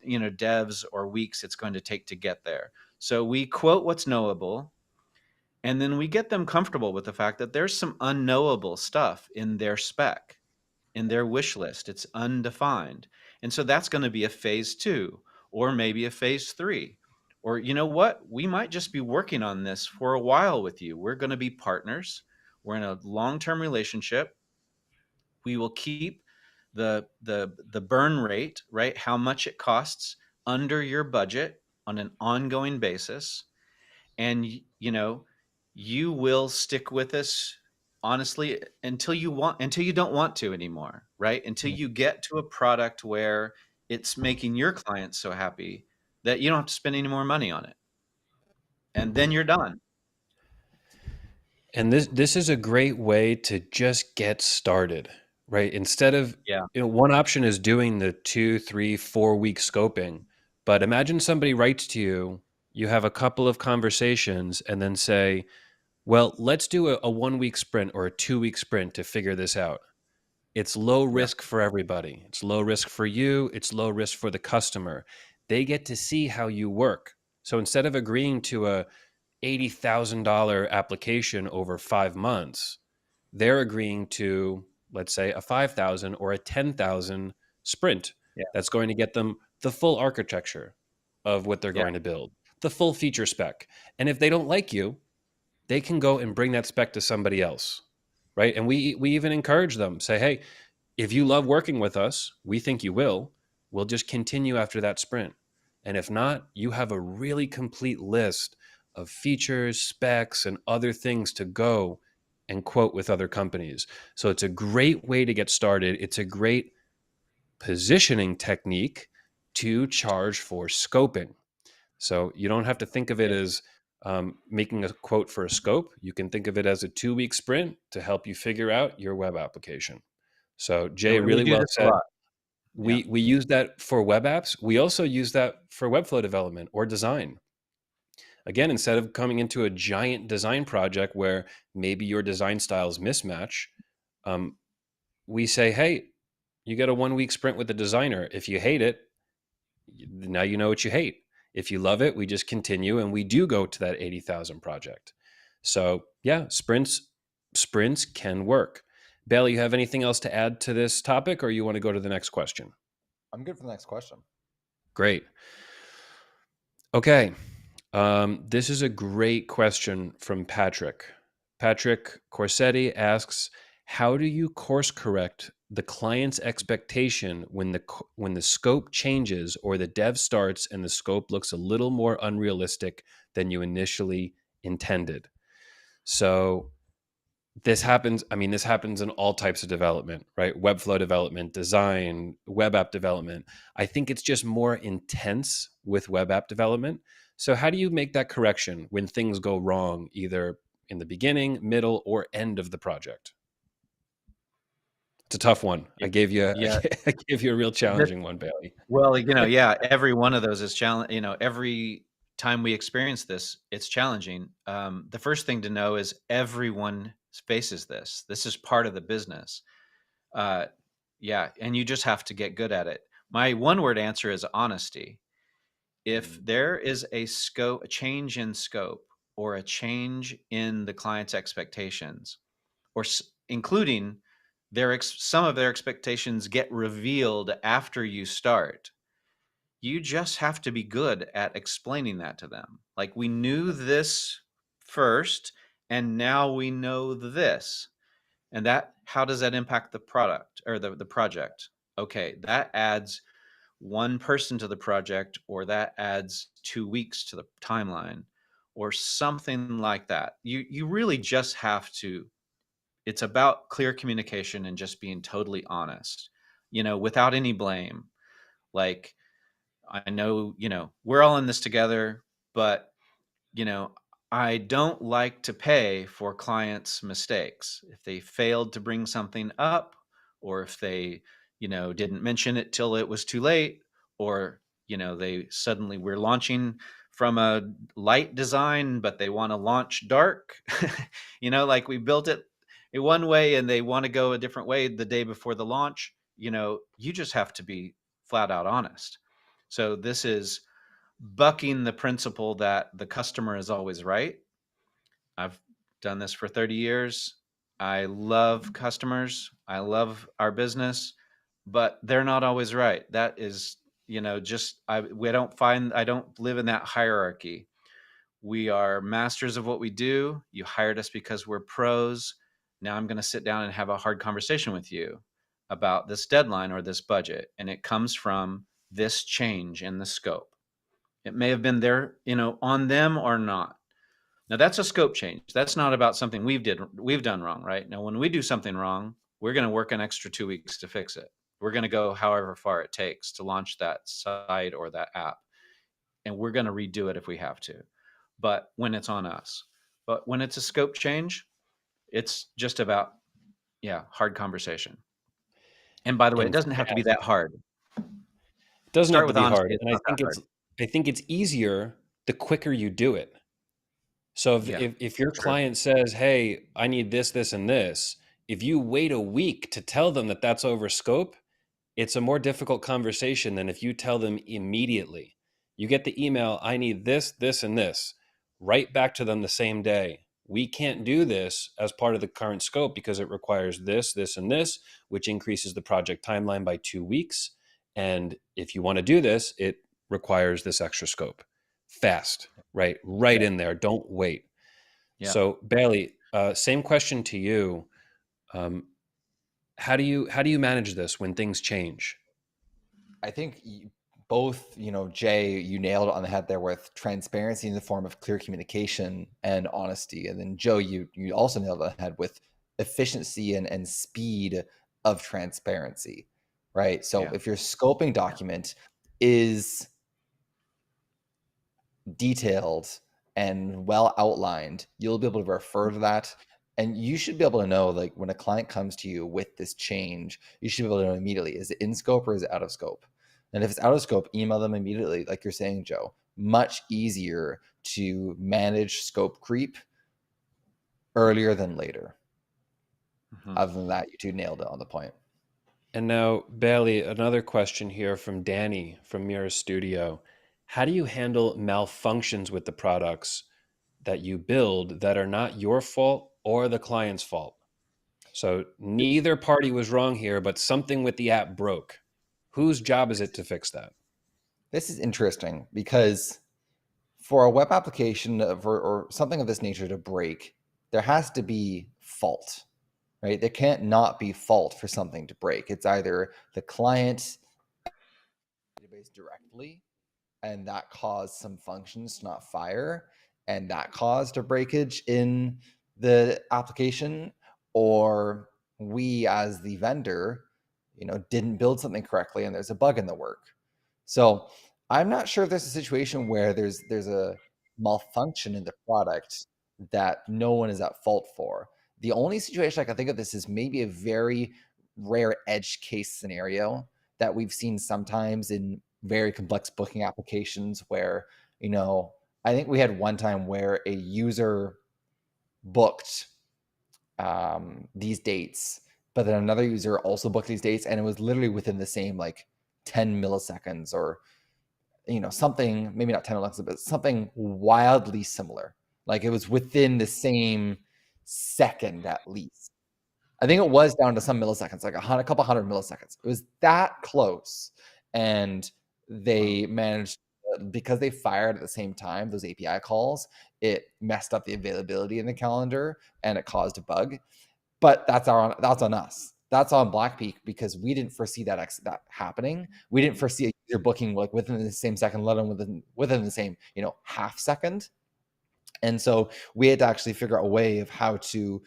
devs or weeks it's going to take to get there. So we quote what's knowable, and then we get them comfortable with the fact that there's some unknowable stuff in their spec, in their wish list. It's undefined. And so that's going to be a phase 2 or maybe a phase 3. Or you know what? We might just be working on this for a while with you. We're going to be partners. We're in a long-term relationship. We will keep the burn rate, right? How much it costs under your budget on an ongoing basis, and you will stick with us honestly until you don't want to anymore, right? Until Mm. you get to a product where it's making your clients so happy that you don't have to spend any more money on it, and then you're done. And this is a great way to just get started, right? Instead of, Yeah, one option is doing the 2, 3, 4 week scoping, but imagine somebody writes to you, you have a couple of conversations, and then say, well, let's do a 1 week sprint or a 2 week sprint to figure this out. It's low yeah, risk for everybody. It's low risk for you. It's low risk for the customer. They get to see how you work. So instead of agreeing to a $80,000 application over 5 months, they're agreeing to, let's say, a 5,000 or a 10,000 sprint yeah, that's going to get them the full architecture of what they're yeah, going to build, the full feature spec. And if they don't like you, they can go and bring that spec to somebody else, right? And we even encourage them, say, hey, if you love working with us, we think you will. We'll just continue after that sprint. And if not, you have a really complete list of features, specs, and other things to go and quote with other companies. So it's a great way to get started. It's a great positioning technique to charge for scoping. So you don't have to think of it yeah. as making a quote for a scope. You can think of it as a 2 week sprint to help you figure out your web application. So And Jay, we really do well this a said. lot. Yeah, We use that for web apps. We also use that for Webflow development or design. Again, instead of coming into a giant design project where maybe your design styles mismatch, um, we say, hey, you get a 1 week sprint with the designer. If you hate it, now you know what you hate. If you love it, we just continue and we do go to that 80,000 project. So yeah, sprints can work. Bailey, you have anything else to add to this topic, or you want to go to the next question? I'm good for the next question. Great. Okay. This is a great question from Patrick. Patrick Corsetti asks, how do you course correct the client's expectation when the scope changes or the dev starts and the scope looks a little more unrealistic than you initially intended? So this happens in all types of development, right? Webflow development, design, web app development. I think it's just more intense with web app development. So how do you make that correction when things go wrong, either in the beginning, middle, or end of the project? It's a tough one. yeah, yeah. I gave you a real This, challenging one, Bailey. well, yeah, every one of those is challenge. Every time we experience this, it's challenging. The first thing to know is everyone faces this. This is part of the business. Uh, yeah, and you just have to get good at it. My one word answer is honesty. If Mm. there is a change in scope, or a change in the client's expectations, or including some of their expectations get revealed after you start, you just have to be good at explaining that to them. Like, we knew this first, and now we know this. And how does that impact the product or the project? Okay, that adds one person to the project, or that adds 2 weeks to the timeline, or something like that. You really just have to. It's about clear communication and just being totally honest, without any blame. Like, I know, we're all in this together, but, you know, I don't like to pay for clients' mistakes. If they failed to bring something up, or if they, didn't mention it till it was too late, or, they suddenly we're launching from a light design, but they want to launch dark. Like we built it in one way and they want to go a different way the day before the launch. You just have to be flat out honest. So this is bucking the principle that the customer is always right. I've done this for 30 years. I love customers. I love our business, but they're not always right. That is, I don't live in that hierarchy. We are masters of what we do. You hired us because we're pros. Now I'm going to sit down and have a hard conversation with you about this deadline or this budget. And it comes from this change in the scope. It may have been there, on them or not. Now that's a scope change. That's not about something we've done wrong, right? Now, when we do something wrong, we're going to work an extra 2 weeks to fix it. We're going to go however far it takes to launch that site or that app. And we're going to redo it if we have to, but when it's on us. But when it's a scope change, it's just about, hard conversation. And by the way, it And doesn't have to be fast. that hard. It doesn't Start have to with be honesty. hard. It's And not that hard. I think it's easier the quicker you do it. So Yeah, if your true. client says, hey, I need this, this, and this, if you wait a week to tell them that that's over scope, it's a more difficult conversation than if you tell them immediately. You get the email, I need this, this, and this, right back to them the same day. We can't do this as part of the current scope because it requires this, this, and this, which increases the project timeline by 2 weeks. And if you want to do this, it requires this extra scope. Fast, right? Right Yeah. in there. Don't wait. Yeah. So Bailey, same question to you. How do you manage this when things change? I think both, Jay, you nailed it on the head there with transparency in the form of clear communication and honesty. And then Joe, you also nailed it on the head with efficiency and speed of transparency, right? So Yeah. if your scoping document is detailed and well outlined, you'll be able to refer to that. And you should be able to know, like, when a client comes to you with this change, you should be able to know immediately, is it in scope or is it out of scope? And if it's out of scope, email them immediately, like you're saying, Joe. Much easier to manage scope creep earlier than later. Mhm. Other than that, you two nailed it on the point. And now, Bailey, another question here from Danny from Mira Studio. How do you handle malfunctions with the products that you build that are not your fault or the client's fault? So neither party was wrong here, but something with the app broke. Whose job is it to fix that? This is interesting because for a web application or something of this nature to break, there has to be fault, right? There can't not be fault for something to break. It's either the client database directly, and that caused some functions to not fire, and that caused a breakage in the application, or we as the vendor, didn't build something correctly and there's a bug in the work. So I'm not sure if there's a situation where there's a malfunction in the product that no one is at fault for. The only situation I can think of this is maybe a very rare edge case scenario that we've seen sometimes in very complex booking applications where, I think we had one time where a user booked these dates, but then another user also booked these dates, and it was literally within the same 10 milliseconds or something, maybe not 10 milliseconds, but something wildly similar. Like it was within the same second at least. I think it was down to some milliseconds, like a couple hundred milliseconds. It was that close. And they managed, because they fired at the same time, those API calls, it messed up the availability in the calendar and it caused a bug. But that's on us. That's on Blackpeak because we didn't foresee that happening. We didn't foresee a user booking within the same second, let alone within the same, half second. And so we had to actually figure out a way of how to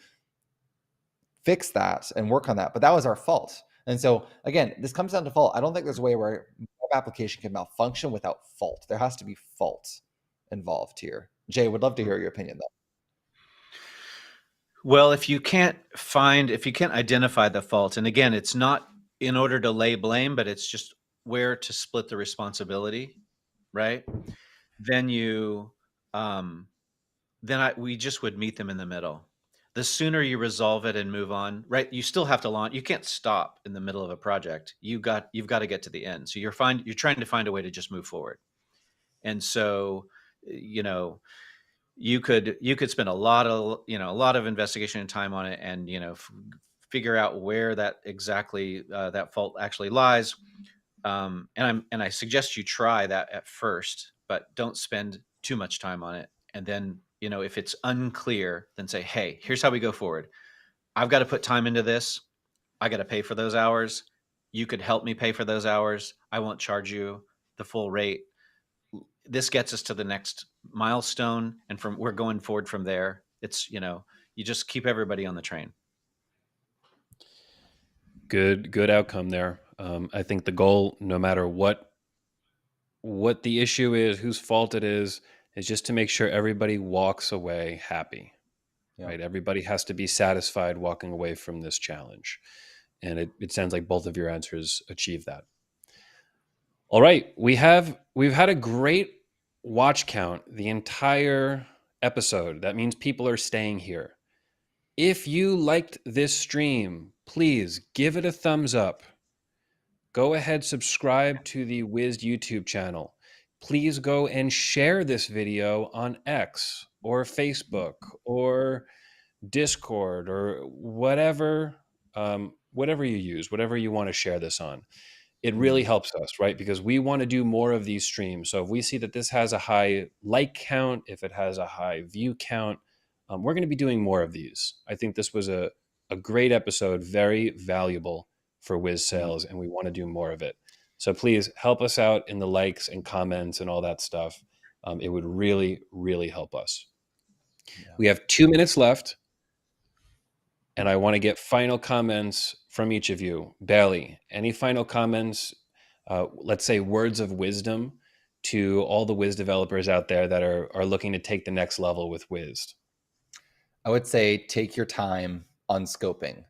fix that and work on that. But that was our fault. And so again, this comes down to fault. I don't think there's a way where a web application can malfunction without fault. There has to be fault involved here. Jay, would love to hear your opinion though. Well, if you can't identify the fault, and again, it's not in order to lay blame, but it's just where to split the responsibility, right? then you, we just would meet them in the middle. The sooner you resolve it and move on, right? You still have to launch. You can't stop in the middle of a project. You've got to get to the end. So you're trying to find a way to just move forward. And so, you know, you could spend a lot of investigation and time on it, and figure out where that exactly that fault actually lies. And I suggest you try that at first, but don't spend too much time on it. And then, if it's unclear, then say, hey, here's how we go forward. I've got to put time into this. I got to pay for those hours. You could help me pay for those hours. I won't charge you the full rate. This gets us to the next milestone, and we're going forward from there. It's, you just keep everybody on the train. Good outcome there. I think the goal, no matter what the issue is, whose fault it is just to make sure everybody walks away happy. Yeah. Right? Everybody has to be satisfied walking away from this challenge. And it sounds like both of your answers achieve that. All right. We've had a great watch count the entire episode. That means people are staying here. If you liked this stream, please give it a thumbs up. Go ahead, subscribe to the Wized YouTube channel. Please go and share this video on X or Facebook or Discord or whatever you use, whatever you want to share this on. It really helps us, right? Because we want to do more of these streams. So if we see that this has a high like count, if it has a high view count, we're going to be doing more of these. I think this was a great episode, very valuable for Wiz Sales, and we want to do more of it. So please help us out in the likes and comments and all that stuff. It would really, really help us. Yeah. We have 2 minutes left, and I want to get final comments from each of you. Bailey, any final comments? Let's say words of wisdom to all the Wiz developers out there that are looking to take the next level with Wiz. I would say take your time on scoping.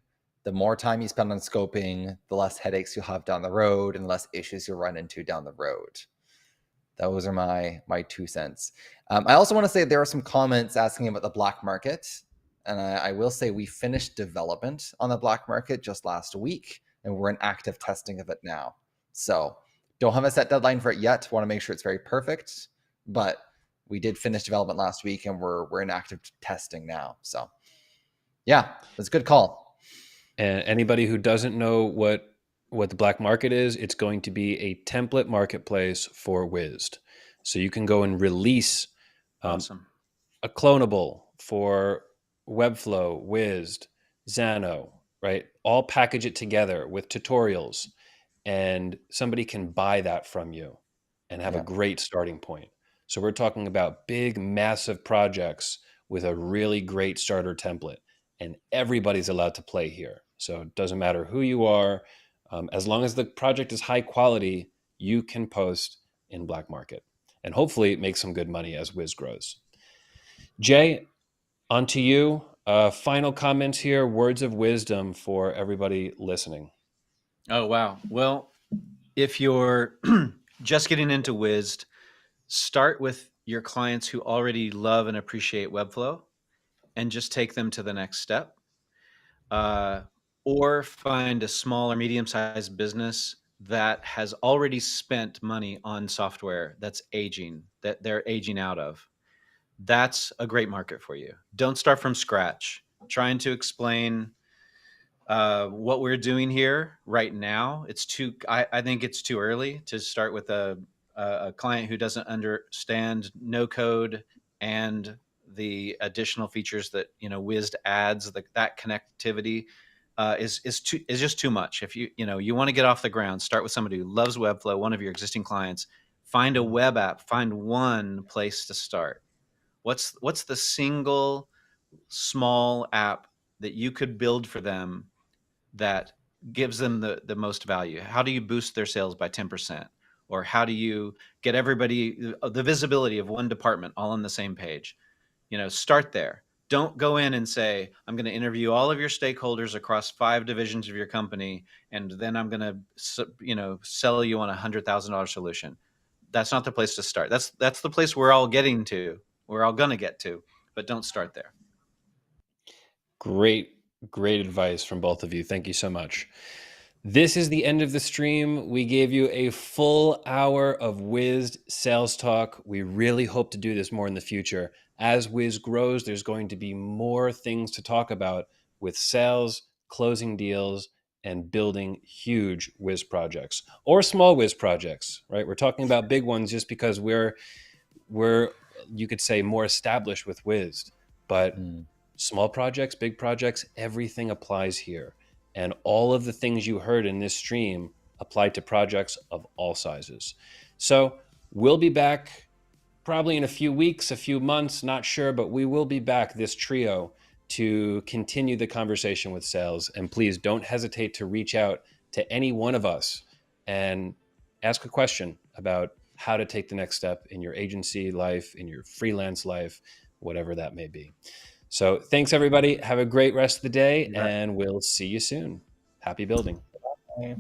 The more time you spend on scoping, the less headaches you'll have down the road and less issues you'll run into down the road. Those are my 2 cents. I also want to say there are some comments asking about the black market. And I will say we finished development on the black market just last week, and we're in active testing of it now. So don't have a set deadline for it yet. Want to make sure it's very perfect, but we did finish development last week, and we're in active testing now. So yeah, that's a good call. And anybody who doesn't know what the black market is, it's going to be a template marketplace for Wized. So you can go and release awesome. A clonable for Webflow, Wized, Xano, right? All package it together with tutorials, and somebody can buy that from you and have a great starting point. So we're talking about big, massive projects with a really great starter template, and everybody's allowed to play here. So it doesn't matter who you are. As long as the project is high quality, you can post in black market and hopefully make some good money as Wiz grows. Jay, on to you. Final comments here, words of wisdom for everybody listening. Oh, wow. Well, if you're just getting into Wized, start with your clients who already love and appreciate Webflow and just take them to the next step. Or find a small or medium-sized business that has already spent money on software that's aging, that they're aging out of. That's a great market for you. Don't start from scratch. Trying to explain what we're doing here right now, I think it's too early to start with a client who doesn't understand no code and the additional features that Wized adds. That connectivity is just too much. If you want to get off the ground, start with somebody who loves Webflow, one of your existing clients. Find a web app. Find one place to start. What's the single small app that you could build for them that gives them the most value? How do you boost their sales by 10%? Or how do you get everybody the visibility of one department all on the same page? Start there. Don't go in and say, I'm going to interview all of your stakeholders across 5 divisions of your company, and then I'm going to, sell you on $100,000 solution. that's not the place to start. That's the place we're all getting to. We're all gonna get to, but don't start there. Great, great advice from both of you. Thank you so much. This is the end of the stream. We gave you a full hour of Wized sales talk. We really hope to do this more in the future. As Wiz grows, there's going to be more things to talk about with sales, closing deals, and building huge Wiz projects or small Wiz projects, right? We're talking about big ones just because we're you could say more established with Wized, but small projects, big projects, everything applies here. And all of the things you heard in this stream apply to projects of all sizes. So we'll be back probably in a few weeks, a few months, not sure, but we will be back, this trio, to continue the conversation with sales. And please don't hesitate to reach out to any one of us and ask a question about how to take the next step in your agency life, in your freelance life, whatever that may be. So thanks, everybody. Have a great rest of the day, and we'll see you soon. Happy building. Bye.